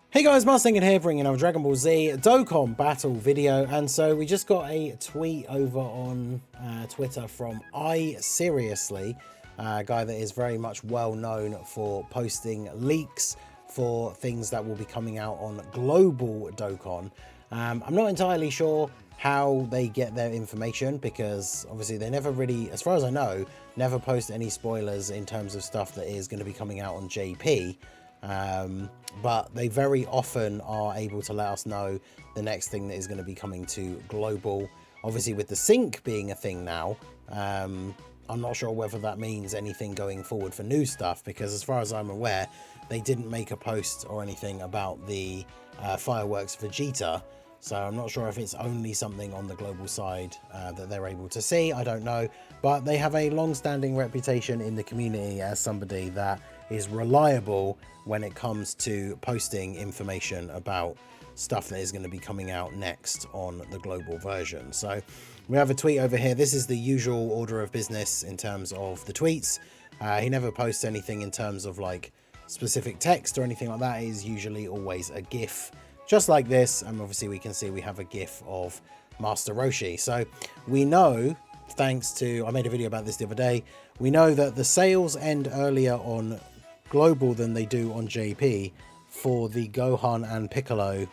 Hey guys, Mustang here bringing our Dragon Ball Z Dokkan battle video, and so we just got a tweet over on Twitter from Seriously, a guy that is very much well known for posting leaks for things that will be coming out on global Dokkan. I'm not entirely sure how they get their information, because obviously they never really, as far as I know, never post any spoilers in terms of stuff that is going to be coming out on JP. But they very often are able to let us know the next thing that is going to be coming to global. Obviously with the sync being a thing now, I'm not sure whether that means anything going forward for new stuff, because as far as I'm aware, they didn't make a post or anything about the fireworks Vegeta. So I'm not sure if it's only something on the global side that they're able to see. I don't know, but they have a long-standing reputation in the community as somebody that is reliable when it comes to posting information about stuff that is going to be coming out next on the global version. So we have a tweet over here. This is the usual order of business in terms of the tweets. He never posts anything in terms of like specific text or anything like that. It is usually always a GIF just like this, and obviously we can see we have a GIF of Master Roshi. So we know, thanks to, I made a video about this the other day, we know that the sales end earlier on global than they do on JP for the Gohan and Piccolo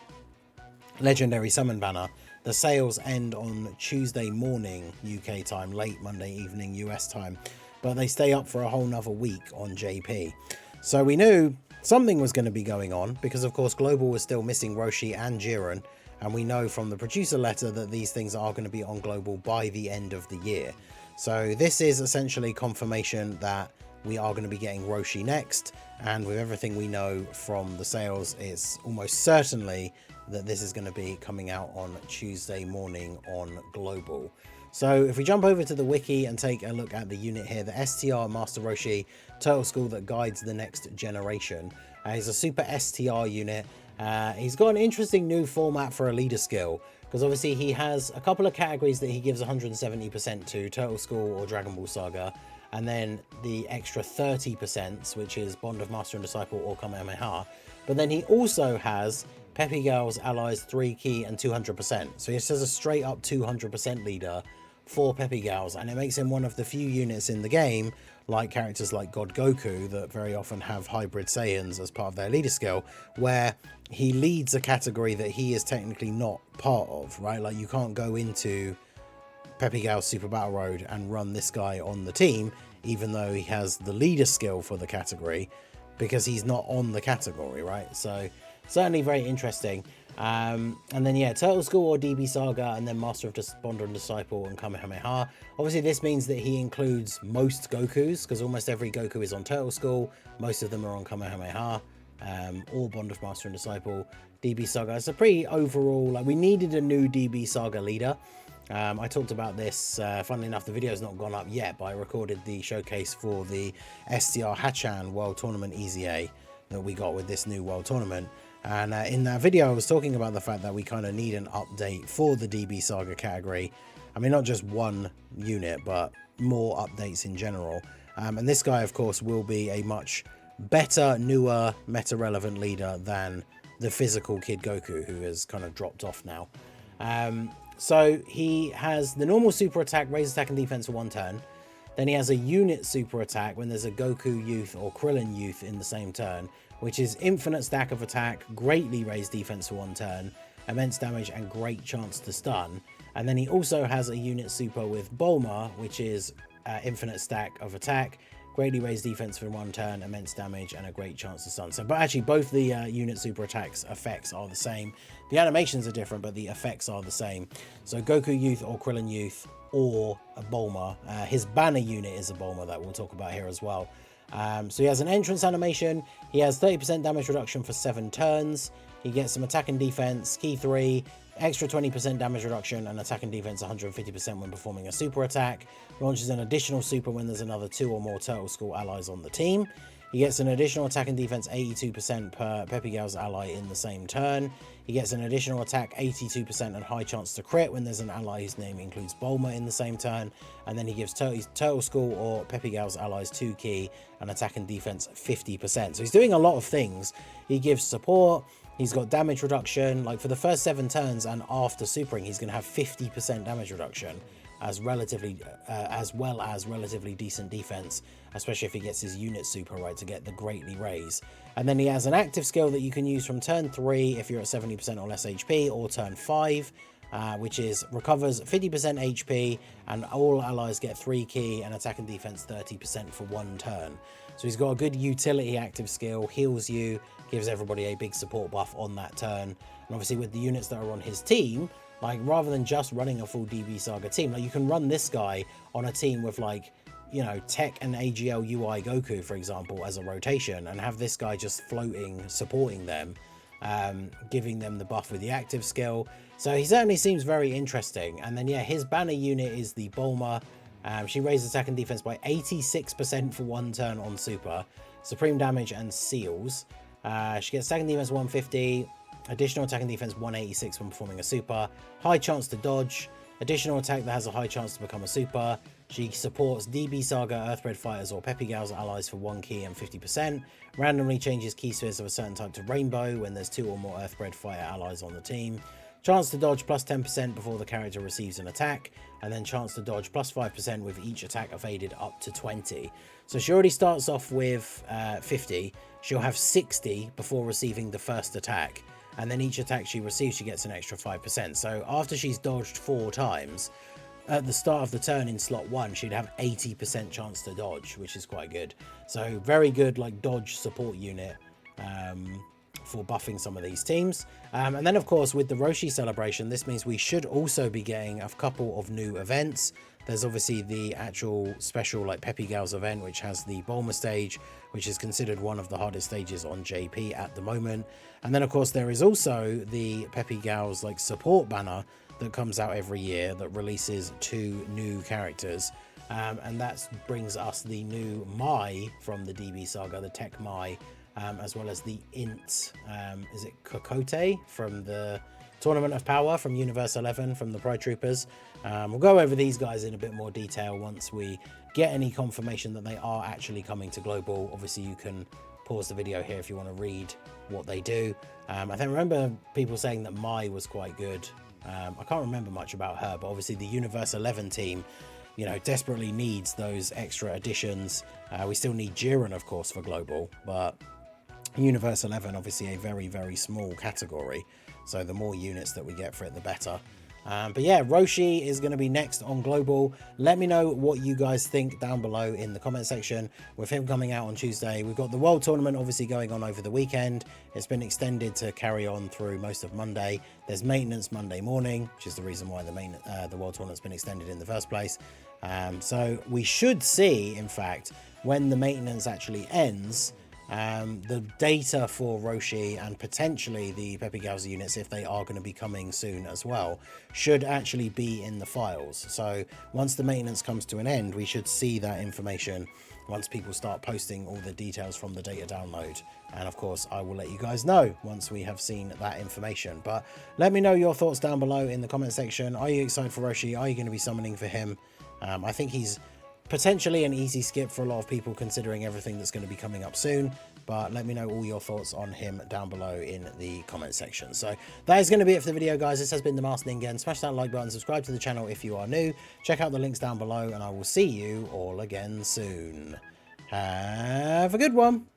Legendary Summon banner. The sales end on Tuesday morning UK time, late Monday evening US time, but they stay up for a whole nother week on JP. So we knew something was going to be going on, because of course global was still missing Roshi and Jiren, and we know from the producer letter that these things are going to be on global by the end of the year. So this is essentially confirmation that we are going to be getting Roshi next, and with everything we know from the sales, it's almost certainly that this is going to be coming out on Tuesday morning on global. So if we jump over to the wiki and take a look at the unit here, the STR Master Roshi Turtle School that guides the next generation. He's a super STR unit. He's got an interesting new format for a leader skill, because obviously he has a couple of categories that he gives 170% to, Turtle School or Dragon Ball Saga, and then the extra 30%, which is Bond of Master and Disciple or Kamehameha. But then he also has Peppy Gal's allies 3 key and 200%. So he just has a straight up 200% leader for Peppy Gals, and it makes him one of the few units in the game, like characters like God Goku, that very often have hybrid Saiyans as part of their leader skill, where he leads a category that he is technically not part of, right? Like you can't go into Peppy Gal's Super Battle Road and run this guy on the team, even though he has the leader skill for the category, because he's not on the category, right? So certainly very interesting. And then yeah, Turtle School or DB Saga, and then Master of Bonder and Disciple and Kamehameha. Obviously this means that he includes most Gokus, because almost every Goku is on Turtle School, most of them are on Kamehameha, or Bond of Master and Disciple. DB Saga, it's a pretty overall, like we needed a new DB Saga leader. I talked about this, funnily enough the video's not gone up yet, but I recorded the showcase for the STR Hachan World Tournament EZA that we got with this new World Tournament. And in that video, I was talking about the fact that we kind of need an update for the DB Saga category. I mean, not just one unit, but more updates in general. And this guy, of course, will be a much better, newer, meta-relevant leader than the physical Kid Goku, who has kind of dropped off now. So he has the normal super attack, raise attack and defense for 1 turn. Then he has a unit super attack when there's a Goku youth or Krillin youth in the same turn, which is infinite stack of attack, greatly raised defense for 1 turn, immense damage and great chance to stun. And then he also has a unit super with Bulma, which is infinite stack of attack, greatly raised defense for 1 turn, immense damage and a great chance to stun. So, but actually both the unit super attacks effects are the same. The animations are different, but the effects are the same. So Goku youth or Krillin youth or a Bulma. His banner unit is a Bulma that we'll talk about here as well. So he has an entrance animation. He has 30% damage reduction for 7 turns. He gets some attack and defense, key 3, extra 20% damage reduction, and attack and defense 150% when performing a super attack. Launches an additional super when there's another 2 or more Turtle School allies on the team. He gets an additional attack and defense 82% per Peppy Gal's ally in the same turn. He gets an additional attack 82% and high chance to crit when there's an ally whose name includes Bulma in the same turn. And then he gives Turtle School or Peppy Gal's allies 2 key and attack and defense 50%. So he's doing a lot of things. he gives support. He's got damage reduction, like for the first 7 turns, and after supering, he's going to have 50% damage reduction, as relatively, as well as relatively decent defense, especially if he gets his unit super right to get the greatly raise. And then he has an active skill that you can use from turn 3 if you're at 70% or less HP, or turn 5, which is recovers 50% HP, and all allies get 3 ki and attack and defense 30% for 1 turn. So he's got a good utility active skill, heals you, gives everybody a big support buff on that turn. And obviously with the units that are on his team, like rather than just running a full DB Saga team, like you can run this guy on a team with like, you know, Tech and AGL UI Goku, for example, as a rotation, and have this guy just floating, supporting them, giving them the buff with the active skill. So he certainly seems very interesting. And then, yeah, his banner unit is the Bulma. She raises attack and defense by 86% for 1 turn on super, supreme damage and seals. She gets attack and defense 150, additional attack and defense 186 when performing a super, high chance to dodge, additional attack that has a high chance to become a super. She supports DB Saga, Earthbred Fighters or Peppy Gals allies for 1 ki and 50%, randomly changes key spheres of a certain type to rainbow when there's 2 or more Earthbred Fighter allies on the team. Chance to dodge plus 10% before the character receives an attack, and then chance to dodge plus 5% with each attack evaded up to 20. So she already starts off with 50, she'll have 60 before receiving the first attack, and then each attack she receives she gets an extra 5%. So after she's dodged 4 times, at the start of the turn in slot 1, she'd have 80% chance to dodge, which is quite good. So very good like dodge support unit for buffing some of these teams. And then of course with the Roshi celebration, this means we should also be getting a couple of new events. There's obviously the actual special like Peppy Gals event, which has the Bulma stage, which is considered one of the hardest stages on JP at the moment. And then of course there is also the Peppy Gals like support banner that comes out every year that releases 2 new characters. And that brings us the new Mai from the DB Saga, the Tech Mai, as well as the Int, is it Kokote from the Tournament of Power from Universe 11 from the Pride Troopers. We'll go over these guys in a bit more detail once we get any confirmation that they are actually coming to Global. Obviously you can pause the video here if you want to read what they do. I think I remember people saying that Mai was quite good. I can't remember much about her, but obviously the Universe 11 team, you know, desperately needs those extra additions. We still need Jiren, of course, for Global, but Universe 11 obviously a very, very small category, so the more units that we get for it, the better. But yeah, Roshi is going to be next on Global. Let me know what you guys think down below in the comment section. With him coming out on Tuesday, we've got the World Tournament obviously going on over the weekend. It's been extended to carry on through most of Monday. There's maintenance Monday morning, which is the reason why the World Tournament's been extended in the first place. So we should see, in fact, when the maintenance actually ends, the data for Roshi and potentially the Peppy Gals units, if they are going to be coming soon as well, should actually be in the files. So once the maintenance comes to an end, we should see that information once people start posting all the details from the data download. And of course, I will let you guys know once we have seen that information. But let me know your thoughts down below in the comment section. Are you excited for Roshi? Are you going to be summoning for him? I think he's potentially an easy skip for a lot of people considering everything that's going to be coming up soon, but let me know all your thoughts on him down below in the comment section. So that is going to be it for the video, guys. This has been the Masked Ninja, and smash that like button, subscribe to the channel if you are new, check out the links down below, and I will see you all again soon. Have a good one.